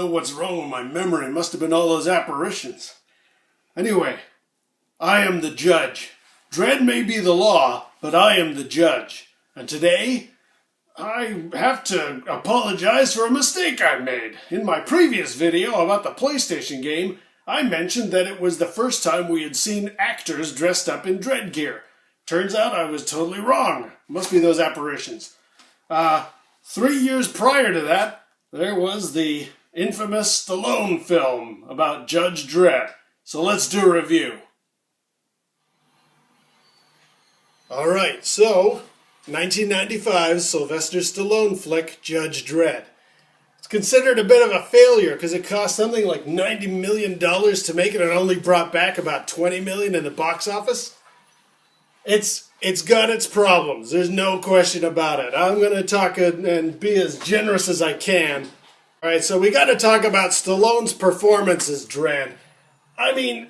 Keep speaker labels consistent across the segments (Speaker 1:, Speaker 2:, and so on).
Speaker 1: what's wrong with my memory. It must have been all those apparitions. Anyway, I am the judge. Dredd may be the law, but I am the judge. And today, I have to apologize for a mistake I made. In my previous video about the PlayStation game, I mentioned that it was the first time we had seen actors dressed up in Dredd gear. Turns out I was totally wrong. Must be those apparitions. 3 years prior to that, there was the infamous Stallone film about Judge Dredd. So let's do a review. Alright, so 1995's Sylvester Stallone flick, Judge Dredd. It's considered a bit of a failure because it cost something like $90 million to make it and only brought back about $20 million in the box office. It's got its problems, there's no question about it. I'm going to talk and be as generous as I can. Alright, so we got to talk about Stallone's performance as Dredd. I mean,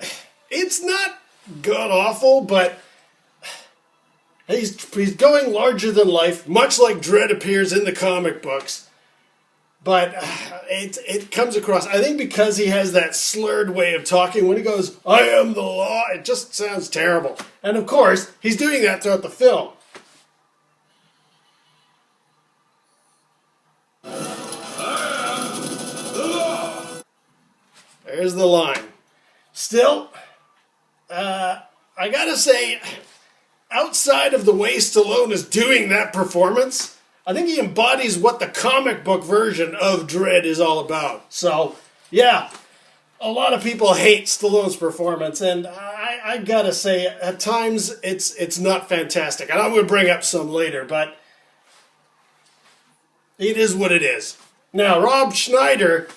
Speaker 1: it's not god-awful, but he's going larger than life, much like Dredd appears in the comic books. But it comes across, I think because he has that slurred way of talking, when he goes, I am the law, it just sounds terrible. And of course, he's doing that throughout the film. There's the line. Still, I gotta say, outside of the way Stallone is doing that performance, I think he embodies what the comic book version of Dredd is all about. So, yeah, a lot of people hate Stallone's performance, and I gotta say, at times, it's not fantastic. And I'm gonna bring up some later, but it is what it is. Now, Rob Schneider,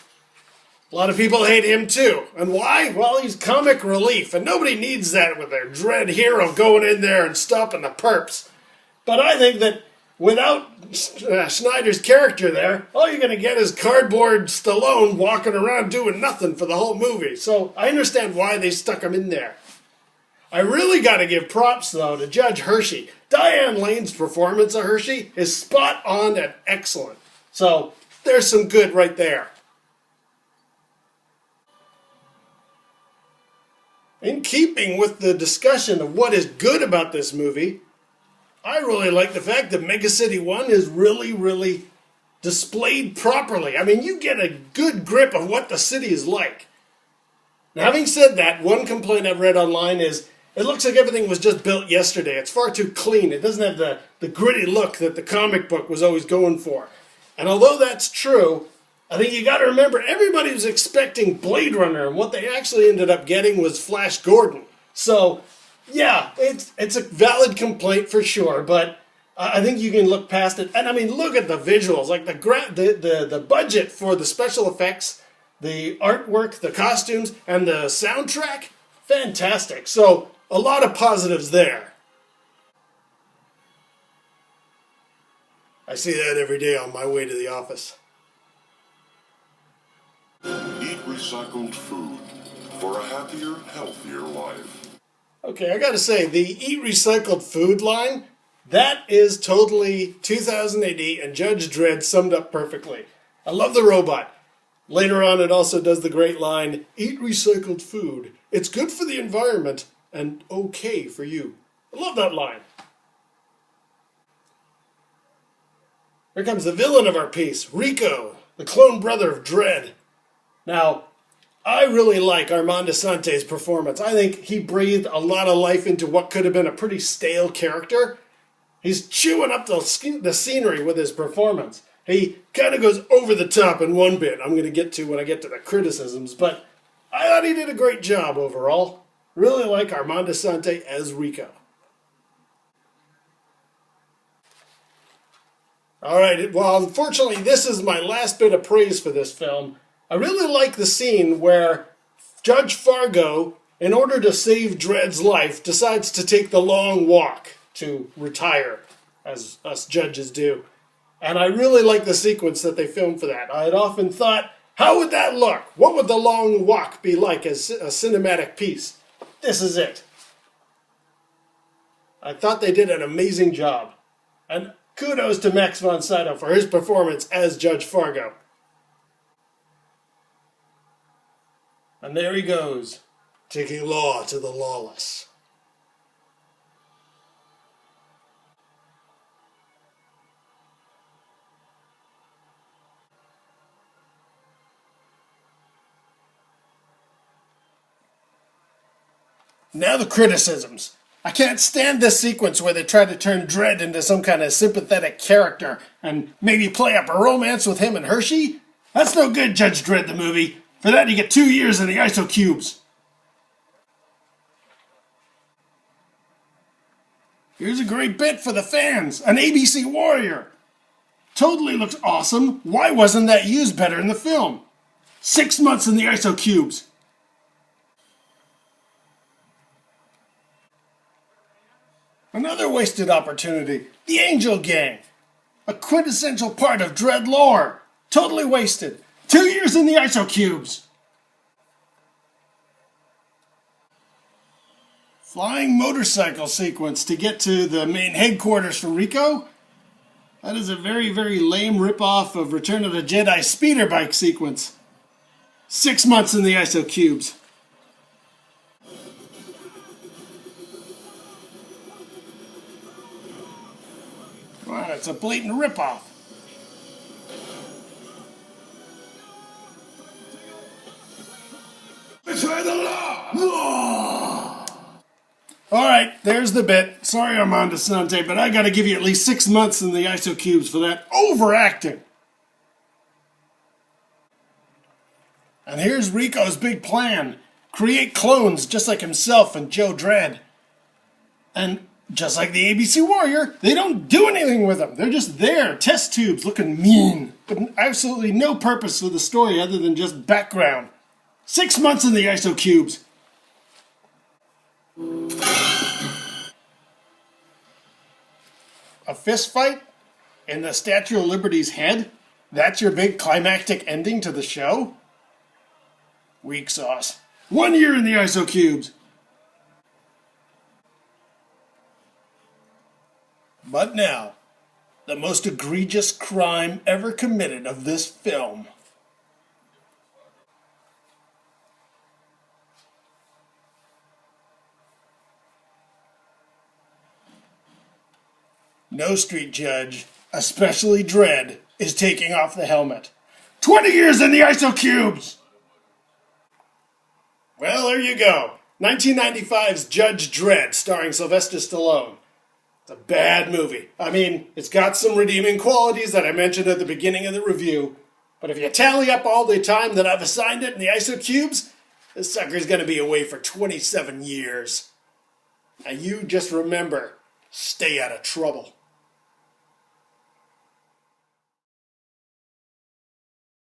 Speaker 1: a lot of people hate him too. And why? Well, he's comic relief, and nobody needs that with their Dredd hero going in there and stopping the perps. But I think that without Schneider's character there, all you're going to get is cardboard Stallone walking around doing nothing for the whole movie. So I understand why they stuck him in there. I really got to give props, though, to Judge Hershey. Diane Lane's performance of Hershey is spot on and excellent. So there's some good right there. In keeping with the discussion of what is good about this movie, I really like the fact that Mega City 1 is really displayed properly. I mean, you get a good grip of what the city is like. Now, having said that, one complaint I've read online is it looks like everything was just built yesterday. It's far too clean. It doesn't have the gritty look that the comic book was always going for. And although that's true, I think you got to remember, everybody was expecting Blade Runner, and what they actually ended up getting was Flash Gordon. So, yeah, it's a valid complaint for sure, but I think you can look past it. And I mean, look at the visuals, like the budget for the special effects, the artwork, the costumes, and the soundtrack, fantastic. So, a lot of positives there. I see that every day on my way to the office.
Speaker 2: Eat recycled food for a happier, healthier life.
Speaker 1: Okay, I gotta say, the Eat Recycled Food line, that is totally 2000 AD, and Judge Dredd summed up perfectly. I love the robot. Later on, it also does the great line, Eat recycled food. It's good for the environment and okay for you. I love that line. Here comes the villain of our piece, Rico, the clone brother of Dredd. Now, I really like Armand Assante's performance. I think he breathed a lot of life into what could have been a pretty stale character. He's chewing up the scenery with his performance. He kind of goes over the top in one bit I'm going to get to when I get to the criticisms, but I thought he did a great job overall. Really like Armand Assante as Rico. Alright, well, unfortunately, this is my last bit of praise for this film. I really like the scene where Judge Fargo, in order to save Dredd's life, decides to take the long walk to retire, as us judges do. And I really like the sequence that they filmed for that. I had often thought, how would that look? What would the long walk be like as a cinematic piece? This is it. I thought they did an amazing job. And kudos to Max von Sydow for his performance as Judge Fargo. And there he goes, taking law to the lawless. Now the criticisms. I can't stand this sequence where they try to turn Dredd into some kind of sympathetic character and maybe play up a romance with him and Hershey. That's no good, Judge Dredd the movie. For that you get 2 years in the ISO cubes. Here's a great bit for the fans. An ABC warrior. Totally looks awesome. Why wasn't that used better in the film? 6 months in the ISO cubes. Another wasted opportunity. The Angel Gang. A quintessential part of Dredd lore. Totally wasted. 2 years in the ISO cubes. Flying motorcycle sequence to get to the main headquarters for Rico. That is a very, very lame ripoff of Return of the Jedi speeder bike sequence. 6 months in the ISO cubes. Wow, it's a blatant ripoff. Betray the law! Alright, there's the bit. Sorry, Armando Sante, but I gotta give you at least 6 months in the ISO cubes for that overacting. And here's Rico's big plan. Create clones just like himself and Joe Dredd. And just like the ABC Warrior, they don't do anything with them. They're just there, test tubes, looking mean. But absolutely no purpose for the story other than just background. 6 months in the ISO cubes. A fist fight in the Statue of Liberty's head? That's your big climactic ending to the show? Weak sauce. 1 year in the ISO cubes. But now, the most egregious crime ever committed of this film. No street judge, especially Dredd, is taking off the helmet. 20 years in the ISO cubes! Well, there you go. 1995's Judge Dredd, starring Sylvester Stallone. It's a bad movie. I mean, it's got some redeeming qualities that I mentioned at the beginning of the review. But if you tally up all the time that I've assigned it in the ISO cubes, this sucker's going to be away for 27 years. Now you just remember, stay out of trouble.